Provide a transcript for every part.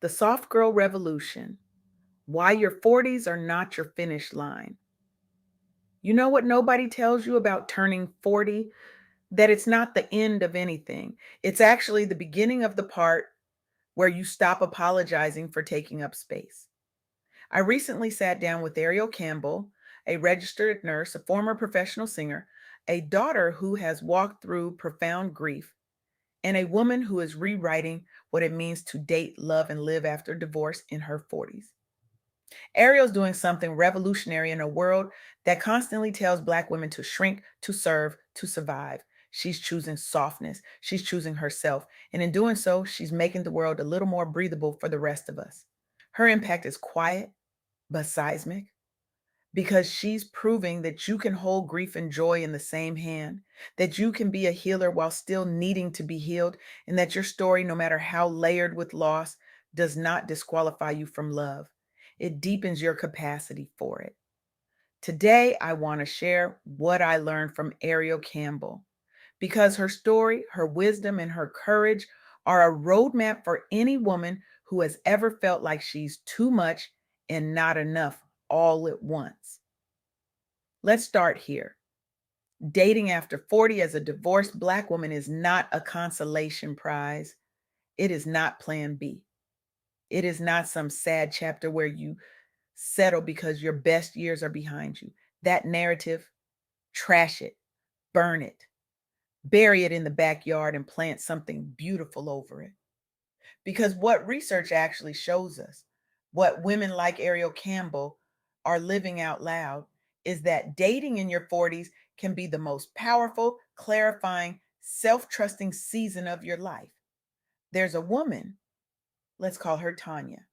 The Soft Girl Revolution. Why your 40s are not your finish line. You know what nobody tells you about turning 40? That it's not the end of anything. It's actually the beginning of the part where you stop apologizing for taking up space. I recently sat down with Ariel Campbell, a registered nurse, a former professional singer, a daughter who has walked through profound grief, and a woman who is rewriting what it means to date, love, and live after divorce in her 40s. Ariel's doing something revolutionary in a world that constantly tells Black women to shrink, to serve, to survive. She's choosing softness. She's choosing herself. And in doing so, she's making the world a little more breathable for the rest of us. Her impact is quiet, but seismic, because she's proving that you can hold grief and joy in the same hand, that you can be a healer while still needing to be healed, and that your story, no matter how layered with loss, does not disqualify you from love. It deepens your capacity for it. Today, I want to share what I learned from Ariel Campbell because her story, her wisdom, and her courage are a roadmap for any woman who has ever felt like she's too much and not enough all at once. Let's start here. Dating after 40 as a divorced Black woman is not a consolation prize. It is not plan B. It is not some sad chapter where you settle because your best years are behind you. That narrative, trash it, burn it, bury it in the backyard, and plant something beautiful over it. Because what research actually shows us, what women like Ariel Campbell are living out loud, is that dating in your 40s can be the most powerful, clarifying, self trusting season of your life. There's a woman, let's call her Tanya,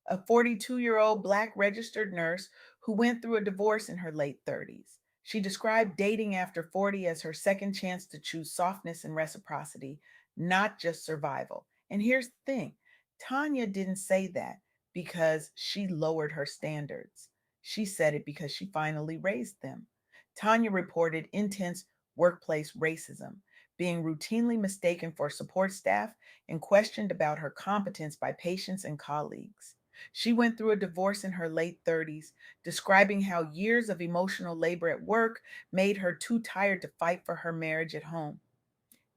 a 42-year-old Black registered nurse who went through a divorce in her late 30s. She described dating after 40 as her second chance to choose softness and reciprocity, not just survival. And here's the thing, Tanya didn't say that because she lowered her standards. She said it because she finally raised them. Tanya reported intense workplace racism, being routinely mistaken for support staff and questioned about her competence by patients and colleagues. She went through a divorce in her late 30s, describing how years of emotional labor at work made her too tired to fight for her marriage at home.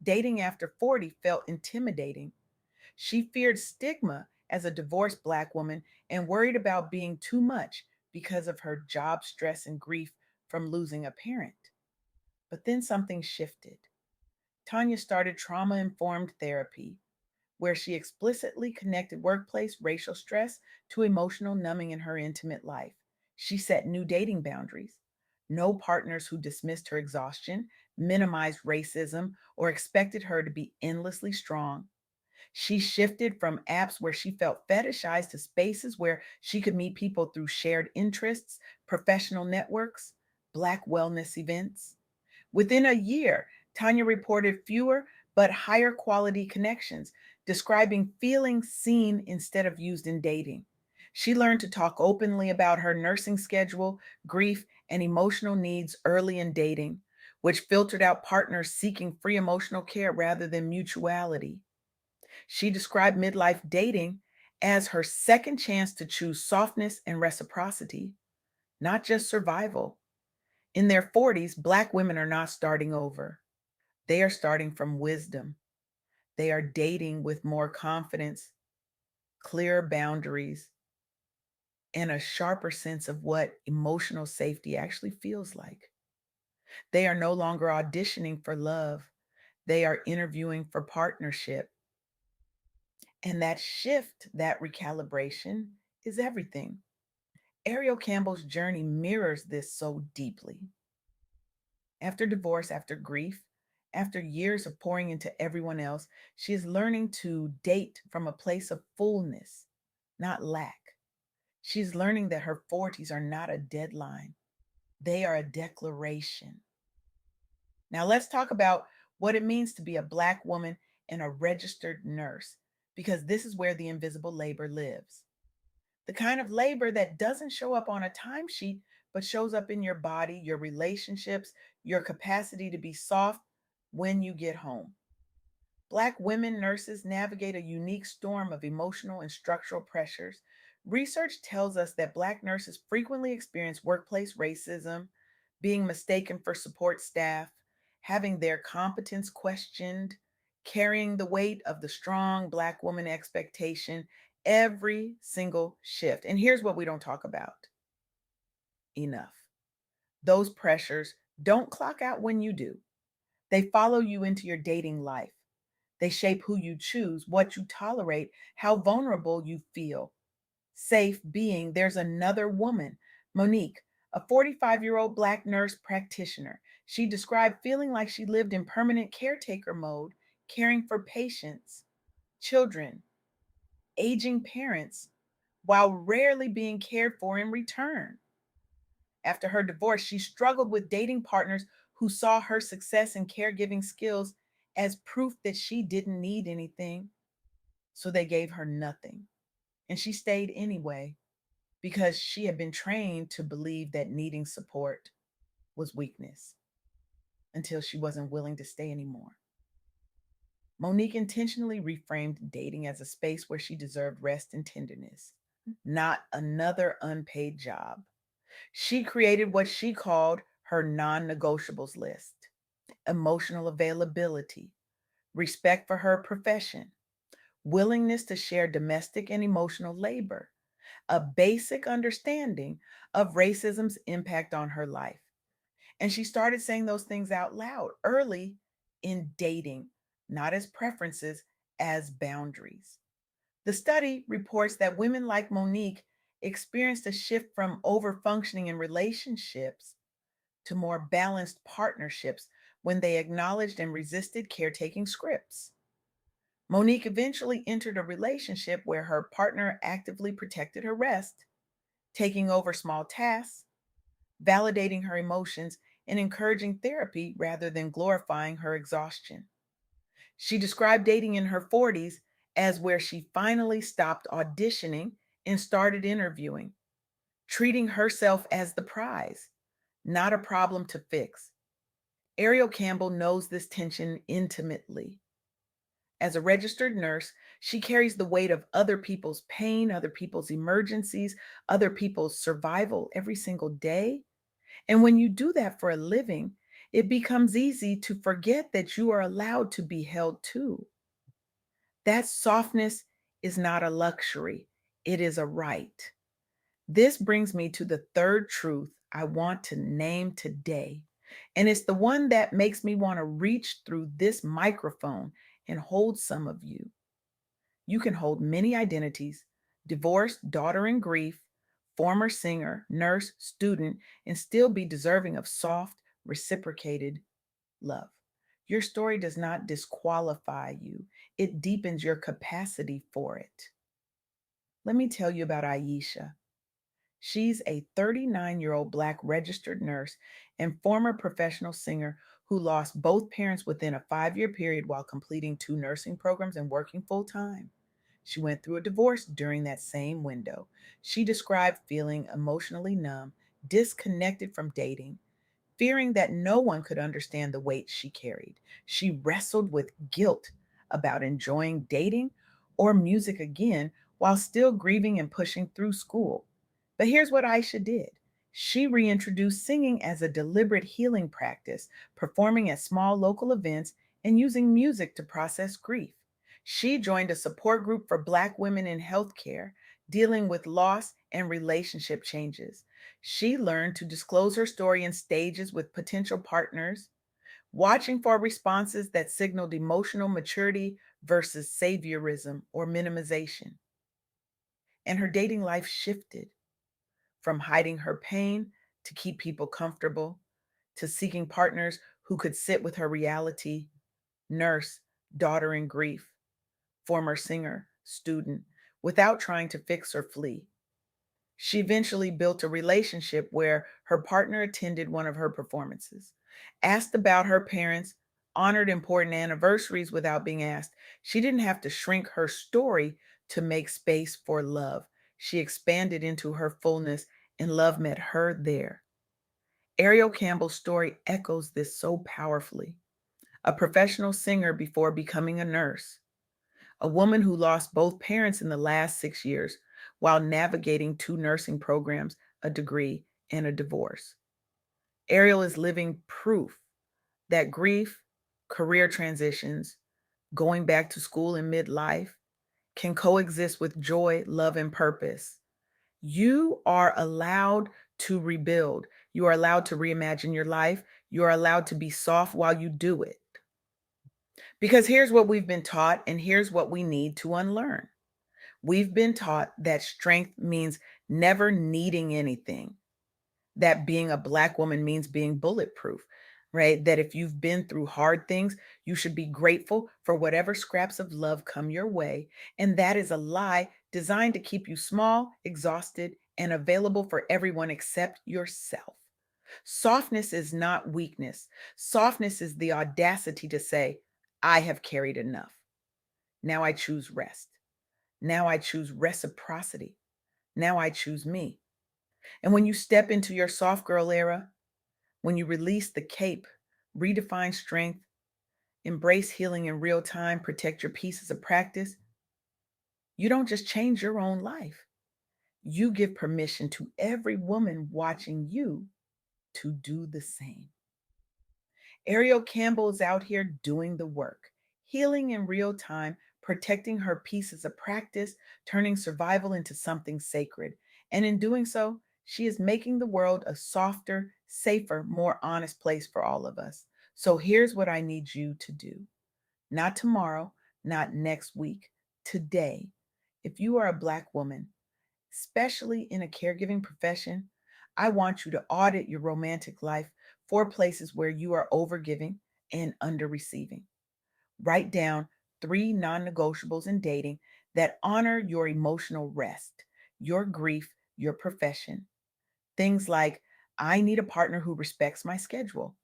Dating after 40 felt intimidating. She feared stigma as a divorced Black woman and worried about being too much because of her job stress and grief from losing a parent. But then something shifted. Tanya started trauma informed therapy, where she explicitly connected workplace racial stress to emotional numbing in her intimate life. She set new dating boundaries. No partners who dismissed her exhaustion, minimized racism, or expected her to be endlessly strong. She shifted from apps where she felt fetishized to spaces where she could meet people through shared interests, professional networks, Black wellness events. Within a year, Tanya reported fewer but higher quality connections, describing feeling seen instead of used in dating. She learned to talk openly about her nursing schedule, grief, and emotional needs early in dating, which filtered out partners seeking free emotional care rather than mutuality. She described midlife dating as her second chance to choose softness and reciprocity, not just survival. In their 40s, Black women are not starting over. They are starting from wisdom. They are dating with more confidence, clearer boundaries, and a sharper sense of what emotional safety actually feels like. They are no longer auditioning for love, they are interviewing for partnership. And that shift, that recalibration, is everything. Ariel Campbell's journey mirrors this so deeply. After divorce, after grief, after years of pouring into everyone else, she is learning to date from a place of fullness, not lack. She's learning that her 40s are not a deadline, they are a declaration. Now, let's talk about what it means to be a Black woman and a registered nurse, because this is where the invisible labor lives. The kind of labor that doesn't show up on a timesheet, but shows up in your body, your relationships, your capacity to be soft when you get home. Black women nurses navigate a unique storm of emotional and structural pressures. Research tells us that Black nurses frequently experience workplace racism, being mistaken for support staff, having their competence questioned, carrying the weight of the strong Black woman expectation every single shift. And here's what we don't talk about enough: those pressures don't clock out when you do, they follow you into your dating life. They shape who you choose, what you tolerate, how vulnerable you feel safe being. There's another woman, Monique, a 45-year-old Black nurse practitioner. She described feeling like she lived in permanent caretaker mode, caring for patients, children, aging parents, while rarely being cared for in return. After her divorce, she struggled with dating partners who saw her success and caregiving skills as proof that she didn't need anything, so they gave her nothing. And she stayed anyway because she had been trained to believe that needing support was weakness until she wasn't willing to stay anymore. Monique intentionally reframed dating as a space where she deserved rest and tenderness, not another unpaid job. She created what she called her non negotiables list: emotional availability, respect for her profession, willingness to share domestic and emotional labor, a basic understanding of racism's impact on her life. And she started saying those things out loud early in dating, not as preferences, as boundaries. The study reports that women like Monique experienced a shift from overfunctioning in relationships to more balanced partnerships when they acknowledged and resisted caretaking scripts. Monique eventually entered a relationship where her partner actively protected her rest, taking over small tasks, validating her emotions, and encouraging therapy rather than glorifying her exhaustion. She described dating in her 40s as where she finally stopped auditioning and started interviewing, treating herself as the prize, not a problem to fix. Ariel Campbell knows this tension intimately. As a registered nurse, she carries the weight of other people's pain, other people's emergencies, other people's survival every single day. And when you do that for a living, it becomes easy to forget that you are allowed to be held too. That softness is not a luxury, it is a right. This brings me to the third truth I want to name today. And it's the one that makes me want to reach through this microphone and hold some of you. You can hold many identities: divorced, daughter in grief, former singer, nurse, student, and still be deserving of soft, reciprocated love. Your story does not disqualify you, it deepens your capacity for it. Let me tell you about Aisha. She's a 39-year-old Black registered nurse and former professional singer who lost both parents within a 5-year period while completing 2 nursing programs and working full time. She went through a divorce during that same window. She described feeling emotionally numb, disconnected from dating, fearing that no one could understand the weight she carried. She wrestled with guilt about enjoying dating or music again while still grieving and pushing through school. But here's what Aisha did: she reintroduced singing as a deliberate healing practice, performing at small local events and using music to process grief. She joined a support group for Black women in healthcare, dealing with loss and relationship changes. She learned to disclose her story in stages with potential partners, watching for responses that signaled emotional maturity versus saviorism or minimization. And her dating life shifted from hiding her pain to keep people comfortable, to seeking partners who could sit with her reality: nurse, daughter in grief, former singer, student, without trying to fix or flee. She eventually built a relationship where her partner attended one of her performances, asked about her parents, honored important anniversaries without being asked. She didn't have to shrink her story to make space for love. She expanded into her fullness, and love met her there. Ariel Campbell's story echoes this so powerfully. a professional singer before becoming a nurse, a woman who lost both parents in the last 6 years while navigating two nursing programs, a degree, and a divorce. Ariel is living proof that grief, career transitions, going back to school in midlife can coexist with joy, love, and purpose. You are allowed to rebuild. You are allowed to reimagine your life. You are allowed to be soft while you do it. Because here's what we've been taught, and here's what we need to unlearn. We've been taught that strength means never needing anything, that being a Black woman means being bulletproof, right? That if you've been through hard things, you should be grateful for whatever scraps of love come your way. And that is a lie designed to keep you small, exhausted, and available for everyone except yourself. Softness is not weakness. Softness is the audacity to say, I have carried enough. Now I choose rest. Now I choose reciprocity. Now I choose me. And when you step into your soft girl era, when you release the cape, redefine strength, embrace healing in real time, protect your peace as a practice, you don't just change your own life. You give permission to every woman watching you to do the same. Ariel Campbell is out here doing the work, healing in real time, protecting her peace as a practice, turning survival into something sacred. And in doing so, she is making the world a softer, safer, more honest place for all of us. So here's what I need you to do. Not tomorrow, not next week, today. If you are a Black woman, especially in a caregiving profession, I want you to audit your romantic life for places where you are overgiving and under receiving. Write down 3 non negotiables in dating that honor your emotional rest, your grief, your profession. Things like, I need a partner who respects my schedule.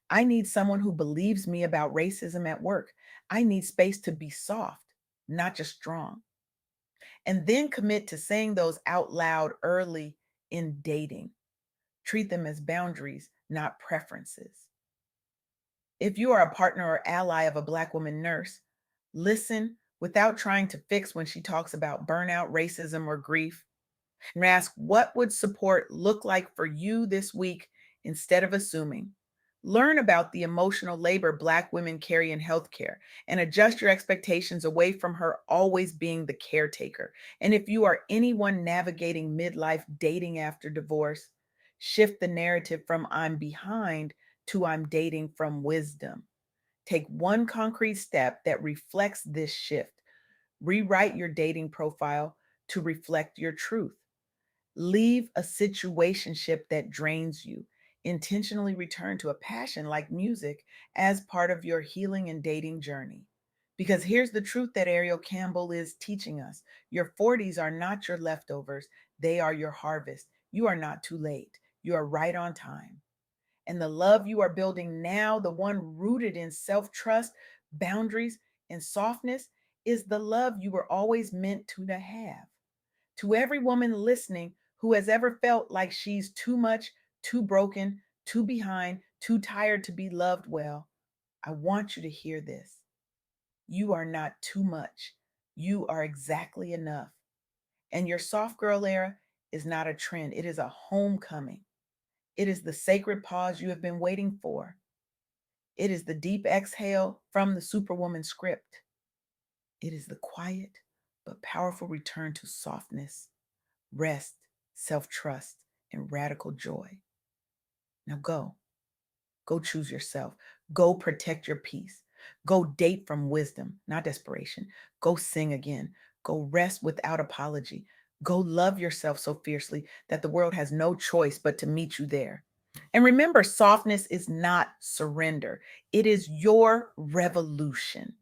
I need someone who believes me about racism at work. I need space to be soft, not just strong. And then commit to saying those out loud early in dating. Treat them as boundaries, not preferences. If you are a partner or ally of a Black woman nurse, listen without trying to fix when she talks about burnout, racism, or grief. And ask, what would support look like for you this week instead of assuming? Learn about the emotional labor Black women carry in healthcare and adjust your expectations away from her always being the caretaker. And if you are anyone navigating midlife dating after divorce, shift the narrative from I'm behind to I'm dating from wisdom. Take one concrete step that reflects this shift. Rewrite your dating profile to reflect your truth. Leave a situationship that drains you. Intentionally return to a passion like music as part of your healing and dating journey. Because here's the truth that Ariel Campbell is teaching us: your 40s are not your leftovers, they are your harvest. You are not too late, you are right on time. And the love you are building now, the one rooted in self trust, boundaries, and softness, is the love you were always meant to have. To every woman listening who has ever felt like she's too much, too broken, too behind, too tired to be loved well, I want you to hear this. You are not too much. You are exactly enough. And your soft girl era is not a trend, it is a homecoming. It is the sacred pause you have been waiting for. It is the deep exhale from the Superwoman script. It is the quiet but powerful return to softness, rest, self trust, and radical joy. Now go. Go choose yourself. Go protect your peace. Go date from wisdom, not desperation. Go sing again. Go rest without apology. Go love yourself so fiercely that the world has no choice but to meet you there. And remember, softness is not surrender, it is your revolution.